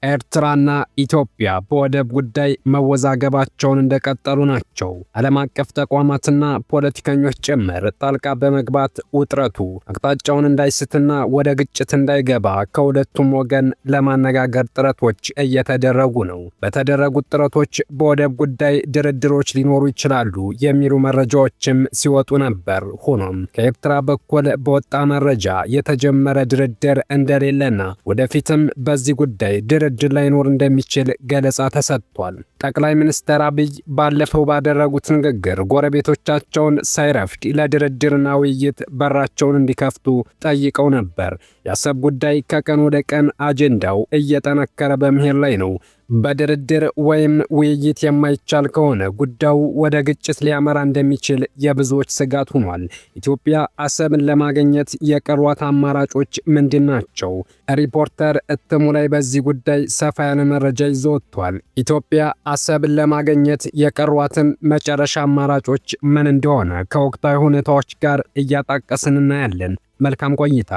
ኤርትራና ኢትዮጵያ በወደብ ጉዳይ መወዛገባቸውን እንደቀጠሉ ናቸው። ዓለም አቀፍ ተቋማትና ፖለቲከኞች ጭምር ጣልቃ በመግባት ውጥረቱ አቅጣጫውን እንዳይስትና ወደ ግጭት እንዳይገባ ከሁለቱም ወገን ለማነጋገር ጥረቶች እየተደረጉ ነው። በተደረጉት ጥረቶች በወደብ ጉዳይ ድርድሮች ሊኖሩ ይችላሉ የሚሉ መረጃዎችም ሲወጡ ነበር። ሆኖም ከኤርትራ በኩል በወጣ መረጃ የተጀመረ ድርድር እንደሌለና ወደፊትም በዚህ ጉዳይ ድርድር ላይኖር እንደሚችል ገለጻ ተሰጥቷል። ጠቅላይ ሚኒስትር አብይ ባለፈው ባደረጉት ንግግር ጎረቤቶቻቸውን ሳይረፍድ ለድርድርና ውይይት በራቸውን እንዲከፍቱ ጠይቀው ነበር። የአሰብ ጉዳይ ከቀን ወደ ቀን አጀንዳው እየጠነከረ በመሄድ ላይ ነው። በድርድር ወይም ውይይት የማይቻል ከሆነ ጉዳዩ ወደ ግጭት ሊያመራ እንደሚችል የብዙዎች ስጋት ሆኗል። ኢትዮጵያ አሰብን ለማግኘት የቀሯት አማራጮች ምንድን ናቸው? ሪፖርተር እትሙ ላይ በዚህ ጉዳይ ሰፋ ያለ መረጃ ይዞ ወጥቷል። ኢትዮጵያ አሰብን ለማግኘት የቀሯትን መጨረሻ አማራጮች ምን እንደሆነ ከወቅታዊ ሁኔታዎች ጋር እያጣቀስን እናያለን። መልካም ቆይታ።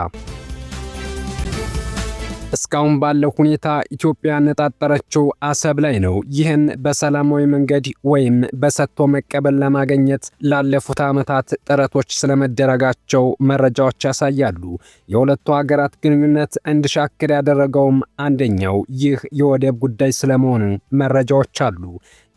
እስካሁን ባለው ሁኔታ ኢትዮጵያ ያነጣጠረችው አሰብ ላይ ነው። ይህን በሰላማዊ መንገድ ወይም በሰጥቶ መቀበል ለማግኘት ላለፉት ዓመታት ጥረቶች ስለመደረጋቸው መረጃዎች ያሳያሉ። የሁለቱ ሀገራት ግንኙነት እንዲሻክር ያደረገውም አንደኛው ይህ የወደብ ጉዳይ ስለመሆኑ መረጃዎች አሉ።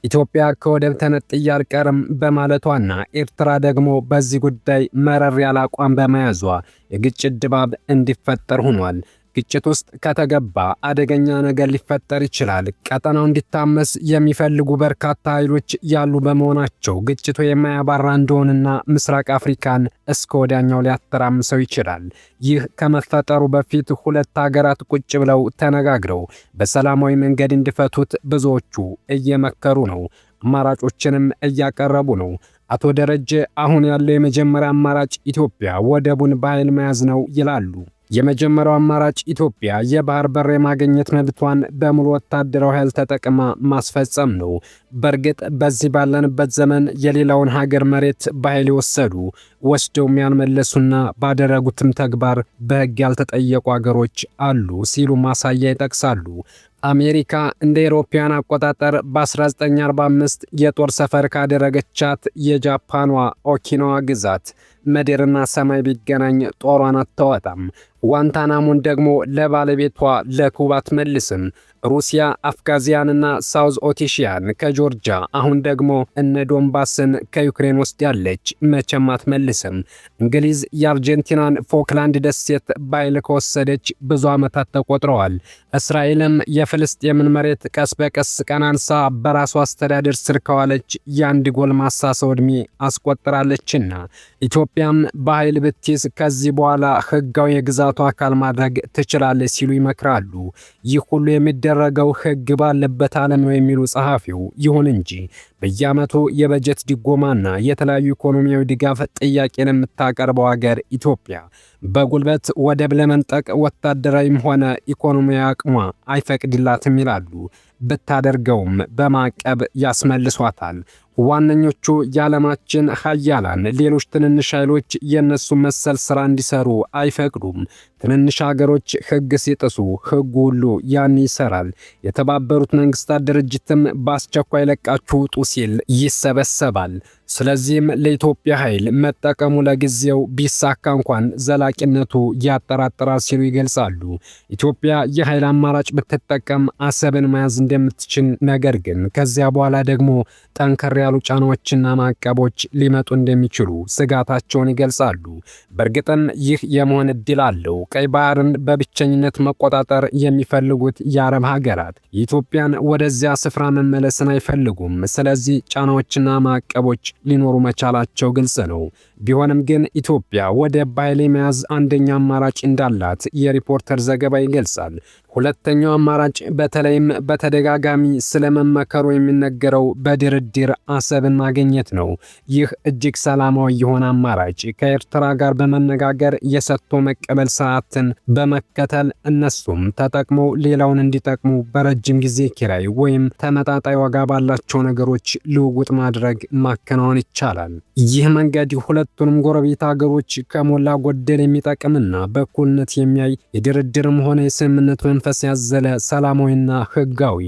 ኢትዮጵያ ከወደብ ተነጥዬ አልቀርም በማለቷና ኤርትራ ደግሞ በዚህ ጉዳይ መረር ያለ አቋም በመያዟ የግጭት ድባብ እንዲፈጠር ሆኗል። ግጭት ውስጥ ከተገባ አደገኛ ነገር ሊፈጠር ይችላል። ቀጠናው እንዲታመስ የሚፈልጉ በርካታ ኃይሎች ያሉ በመሆናቸው ግጭቱ የማያባራ እንደሆነና ምስራቅ አፍሪካን እስከ ወዲያኛው ሊያተራምሰው ይችላል። ይህ ከመፈጠሩ በፊት ሁለት ሀገራት ቁጭ ብለው ተነጋግረው በሰላማዊ መንገድ እንዲፈቱት ብዙዎቹ እየመከሩ ነው። አማራጮችንም እያቀረቡ ነው። አቶ ደረጀ አሁን ያለው የመጀመሪያ አማራጭ ኢትዮጵያ ወደቡን በኃይል መያዝ ነው ይላሉ። የመጀመሪያው አማራጭ ኢትዮጵያ የባህር በር የማግኘት መብቷን በሙሉ ወታደራዊ ኃይል ተጠቅማ ማስፈጸም ነው። በእርግጥ በዚህ ባለንበት ዘመን የሌላውን ሀገር መሬት በኃይል የወሰዱ ወስደውም ያልመለሱና ባደረጉትም ተግባር በሕግ ያልተጠየቁ ሀገሮች አሉ ሲሉ ማሳያ ይጠቅሳሉ። አሜሪካ እንደ አውሮፓውያን አቆጣጠር በ1945 የጦር ሰፈር ካደረገቻት የጃፓኗ ኦኪናዋ ግዛት ምድርና ሰማይ ቢገናኝ ጦሯን አታወጣም። ጓንታናሞን ደግሞ ለባለቤቷ ለኩባ አትመልስም። ሩሲያ አፍጋዚያንና ሳውዝ ኦቲሺያን ከጆርጂያ አሁን ደግሞ እነ ዶንባስን ከዩክሬን ወስዳለች፣ መቼም አትመልስም። እንግሊዝ የአርጀንቲናን ፎክላንድ ደሴት በኃይል ከወሰደች ብዙ ዓመታት ተቆጥረዋል። እስራኤልም የፍልስጤምን መሬት ቀስ በቀስ ቀናንሳ በራሷ አስተዳደር ስር ከዋለች የአንድ ጎልማሳ ሰው ዕድሜ አስቆጥራለችና ኢትዮጵያም በኃይል ብትይዝ ከዚህ በኋላ ሕጋዊ የግዛቱ አካል ማድረግ ትችላለች ሲሉ ይመክራሉ። ይህ ሁሉ የሚደረገው ሕግ ባለበት ዓለም ነው የሚሉ ጸሐፊው፣ ይሁን እንጂ በየዓመቱ የበጀት ድጎማና የተለያዩ ኢኮኖሚያዊ ድጋፍ ጥያቄን የምታቀርበው ሀገር ኢትዮጵያ በጉልበት ወደብ ለመንጠቅ ወታደራዊም ሆነ ኢኮኖሚያዊ አቅሟ አይፈቅድላትም ይላሉ። ብታደርገውም በማዕቀብ ያስመልሷታል። ዋነኞቹ የዓለማችን ሀያላን ሌሎች ትንንሽ ኃይሎች የነሱ መሰል ስራ እንዲሰሩ አይፈቅዱም። ትንንሽ ሀገሮች ሕግ ሲጥሱ ሕጉ ሁሉ ያን ይሰራል። የተባበሩት መንግስታት ድርጅትም በአስቸኳይ ለቃችሁ ውጡ ሲል ይሰበሰባል። ስለዚህም ለኢትዮጵያ ኃይል መጠቀሙ ለጊዜው ቢሳካ እንኳን ዘላቂነቱ ያጠራጥራል ሲሉ ይገልጻሉ። ኢትዮጵያ የኃይል አማራጭ ብትጠቀም አሰብን መያዝ እንደምትችል፣ ነገር ግን ከዚያ በኋላ ደግሞ ጠንከር ያሉ ጫናዎችና ማዕቀቦች ሊመጡ እንደሚችሉ ስጋታቸውን ይገልጻሉ። በእርግጥም ይህ የመሆን እድል አለው። ቀይ ባህርን በብቸኝነት መቆጣጠር የሚፈልጉት የአረብ ሀገራት የኢትዮጵያን ወደዚያ ስፍራ መመለስን አይፈልጉም። ስለዚህ ጫናዎችና ማዕቀቦች ሊኖሩ መቻላቸው ግልጽ ነው። ቢሆንም ግን ኢትዮጵያ ወደብ በኃይል መያዝ አንደኛ አማራጭ እንዳላት የሪፖርተር ዘገባ ይገልጻል። ሁለተኛው አማራጭ በተለይም በተደጋጋሚ ስለመመከሩ የሚነገረው በድርድር አሰብን ማግኘት ነው። ይህ እጅግ ሰላማዊ የሆነ አማራጭ ከኤርትራ ጋር በመነጋገር የሰጥቶ መቀበል ሰዓትን በመከተል እነሱም ተጠቅመው ሌላውን እንዲጠቅሙ በረጅም ጊዜ ኪራይ ወይም ተመጣጣኝ ዋጋ ባላቸው ነገሮች ልውውጥ ማድረግ ማከናወን ይቻላል። ይህ መንገድ ሁለቱንም ጎረቤት ሀገሮች ከሞላ ጎደል የሚጠቅምና በእኩልነት የሚያይ የድርድርም ሆነ የስምምነት መንፈስ መንፈስ ያዘለ ሰላማዊና ህጋዊ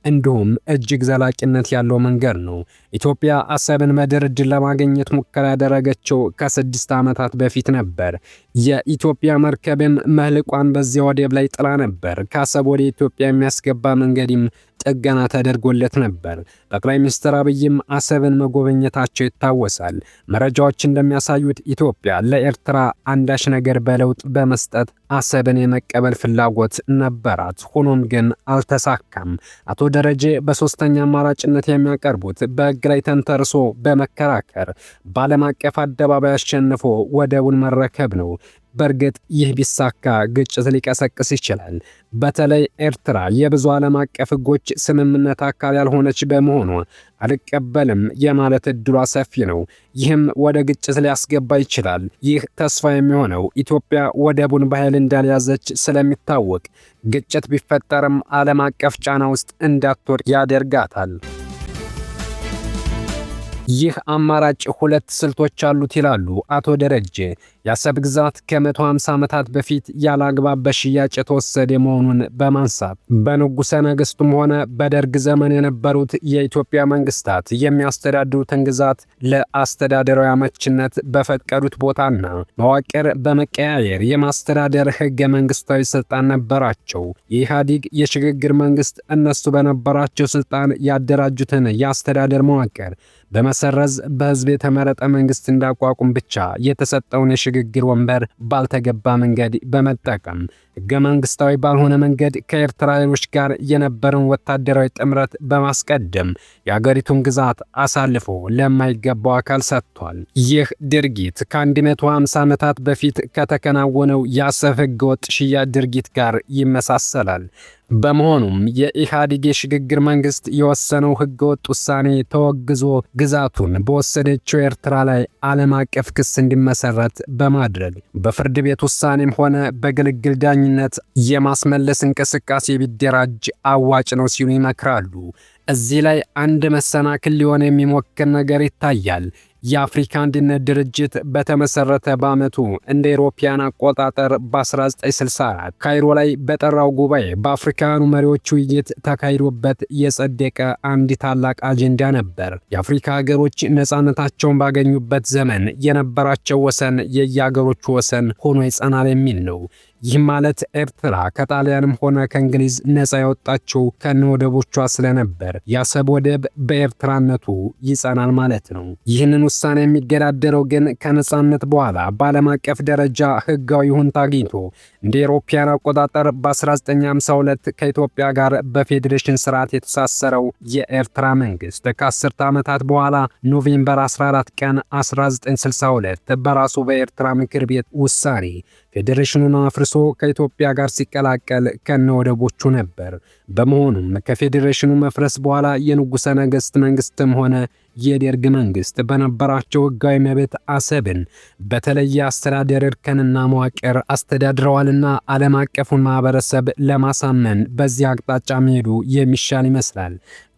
እንዲሁም እጅግ ዘላቂነት ያለው መንገድ ነው። ኢትዮጵያ አሰብን በድርድር ለማግኘት ሙከራ ያደረገችው ከ6 ዓመታት በፊት ነበር። የኢትዮጵያ መርከብም መልቋን በዚያ ወደብ ላይ ጥላ ነበር። ከአሰብ ወደ ኢትዮጵያ የሚያስገባ መንገድም ጥገና ተደርጎለት ነበር። ጠቅላይ ሚኒስትር አብይም አሰብን መጎብኘታቸው ይታወሳል። መረጃዎች እንደሚያሳዩት ኢትዮጵያ ለኤርትራ አንዳች ነገር በለውጥ በመስጠት አሰብን የመቀበል ፍላጎት ነበራት። ሆኖም ግን አልተሳካም። አቶ ደረጀ በሶስተኛ አማራጭነት የሚያቀርቡት በሕግ ላይ ተንተርሶ በመከራከር በዓለም አቀፍ አደባባይ አሸንፎ ወደቡን መረከብ ነው። በእርግጥ ይህ ቢሳካ ግጭት ሊቀሰቅስ ይችላል። በተለይ ኤርትራ የብዙ ዓለም አቀፍ ሕጎች ስምምነት አካል ያልሆነች በመሆኑ አልቀበልም የማለት እድሏ ሰፊ ነው። ይህም ወደ ግጭት ሊያስገባ ይችላል። ይህ ተስፋ የሚሆነው ኢትዮጵያ ወደቡን በኃይል እንዳልያዘች ስለሚታወቅ ግጭት ቢፈጠርም ዓለም አቀፍ ጫና ውስጥ እንዳትወድቅ ያደርጋታል። ይህ አማራጭ ሁለት ስልቶች አሉት ይላሉ አቶ ደረጀ። የአሰብ ግዛት ከ150 ዓመታት በፊት ያለ አግባብ በሽያጭ የተወሰደ መሆኑን በማንሳት በንጉሠ ነገሥቱም ሆነ በደርግ ዘመን የነበሩት የኢትዮጵያ መንግስታት የሚያስተዳድሩትን ግዛት ለአስተዳደራዊ አመችነት በፈቀዱት ቦታና መዋቅር በመቀያየር የማስተዳደር ህገ መንግስታዊ ስልጣን ነበራቸው። የኢህአዴግ የሽግግር መንግስት እነሱ በነበራቸው ስልጣን ያደራጁትን የአስተዳደር መዋቅር በመሰረዝ በህዝብ የተመረጠ መንግስት እንዳቋቁም ብቻ የተሰጠውን የሽግግር ወንበር ባልተገባ መንገድ በመጠቀም ህገ መንግስታዊ ባልሆነ መንገድ ከኤርትራ ኃይሎች ጋር የነበረውን ወታደራዊ ጥምረት በማስቀደም የአገሪቱን ግዛት አሳልፎ ለማይገባው አካል ሰጥቷል። ይህ ድርጊት ከ150 ዓመታት በፊት ከተከናወነው የአሰብ ህገወጥ ሽያጭ ድርጊት ጋር ይመሳሰላል። በመሆኑም የኢህአዴግ የሽግግር መንግስት የወሰነው ህገወጥ ውሳኔ ተወግዞ ግዛቱን በወሰደችው ኤርትራ ላይ ዓለም አቀፍ ክስ እንዲመሰረት በማድረግ በፍርድ ቤት ውሳኔም ሆነ በግልግል ዳኝነት የማስመለስ እንቅስቃሴ ቢደራጅ አዋጭ ነው ሲሉ ይመክራሉ። እዚህ ላይ አንድ መሰናክል ሊሆን የሚሞክር ነገር ይታያል። የአፍሪካ አንድነት ድርጅት በተመሰረተ በዓመቱ እንደ አውሮፓውያን አቆጣጠር በ1964 ካይሮ ላይ በጠራው ጉባኤ በአፍሪካውያኑ መሪዎች ውይይት ተካሂዶበት የጸደቀ አንድ ታላቅ አጀንዳ ነበር። የአፍሪካ ሀገሮች ነፃነታቸውን ባገኙበት ዘመን የነበራቸው ወሰን የየሀገሮቹ ወሰን ሆኖ ይጸናል የሚል ነው። ይህ ማለት ኤርትራ ከጣሊያንም ሆነ ከእንግሊዝ ነፃ ያወጣችው ከነወደቦቿ ስለነበር የአሰብ ወደብ በኤርትራነቱ ይጸናል ማለት ነው። ይህንን ውሳኔ የሚገዳደረው ግን ከነፃነት በኋላ በዓለም አቀፍ ደረጃ ህጋዊ ይሁንታ አግኝቶ እንደ አውሮፓውያን አቆጣጠር በ1952 ከኢትዮጵያ ጋር በፌዴሬሽን ስርዓት የተሳሰረው የኤርትራ መንግስት ከ10 ዓመታት በኋላ ኖቬምበር 14 ቀን 1962 በራሱ በኤርትራ ምክር ቤት ውሳኔ ፌዴሬሽኑን አፍርሶ ከኢትዮጵያ ጋር ሲቀላቀል ከነወደቦቹ ነበር። በመሆኑም ከፌዴሬሽኑ መፍረስ በኋላ የንጉሠ ነገሥት መንግስትም ሆነ የደርግ መንግስት በነበራቸው ህጋዊ መብት አሰብን በተለየ አስተዳደር እርከንና መዋቅር አስተዳድረዋልና ዓለም አቀፉን ማህበረሰብ ለማሳመን በዚህ አቅጣጫ መሄዱ የሚሻል ይመስላል።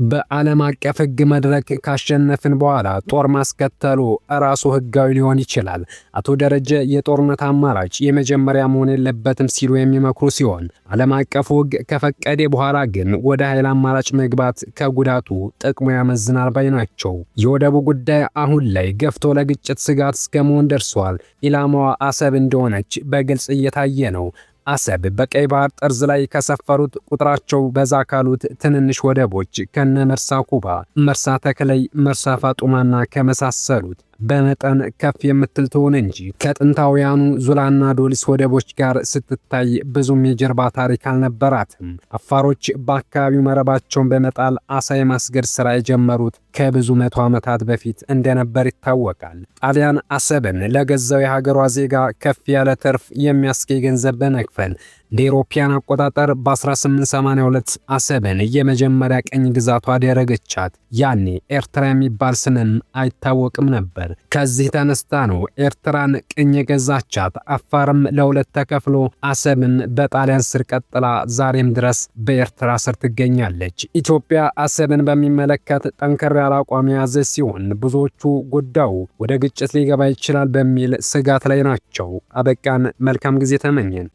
በዓለም አቀፍ ህግ መድረክ ካሸነፍን በኋላ ጦር ማስከተሉ ራሱ ህጋዊ ሊሆን ይችላል። አቶ ደረጀ የጦርነት አማራጭ የመጀመሪያ መሆን የለበትም ሲሉ የሚመክሩ ሲሆን ዓለም አቀፉ ህግ ከፈቀደ በኋላ ግን ወደ ኃይል አማራጭ መግባት ከጉዳቱ ጥቅሙ ያመዝናል ባይ ናቸው። የወደቡ ጉዳይ አሁን ላይ ገፍቶ ለግጭት ስጋት እስከመሆን ደርሷል። ኢላማዋ አሰብ እንደሆነች በግልጽ እየታየ ነው። አሰብ በቀይ ባህር ጠርዝ ላይ ከሰፈሩት ቁጥራቸው በዛ ካሉት ትንንሽ ወደቦች ከነ መርሳ ኩባ፣ መርሳ ተክለይ፣ መርሳ ፋጡማና ከመሳሰሉት በመጠን ከፍ የምትል ትሆን እንጂ ከጥንታውያኑ ዙላና ዶሊስ ወደቦች ጋር ስትታይ ብዙም የጀርባ ታሪክ አልነበራትም። አፋሮች በአካባቢው መረባቸውን በመጣል አሳ የማስገር ስራ የጀመሩት ከብዙ መቶ ዓመታት በፊት እንደነበር ይታወቃል። ጣሊያን አሰብን ለገዛው የሀገሯ ዜጋ ከፍ ያለ ትርፍ የሚያስገኝ ገንዘብ በመክፈል እንደ አውሮፓውያን አቆጣጠር በ1882 አሰብን የመጀመሪያ ቀኝ ግዛቷ አደረገቻት። ያኔ ኤርትራ የሚባል ስምም አይታወቅም ነበር። ከዚህ ተነስታ ነው ኤርትራን ቅኝ የገዛቻት። አፋርም ለሁለት ተከፍሎ አሰብም በጣሊያን ስር ቀጥላ ዛሬም ድረስ በኤርትራ ስር ትገኛለች። ኢትዮጵያ አሰብን በሚመለከት ጠንከር ያለ አቋም የያዘች ሲሆን ብዙዎቹ ጉዳዩ ወደ ግጭት ሊገባ ይችላል በሚል ስጋት ላይ ናቸው። አበቃን። መልካም ጊዜ ተመኘን።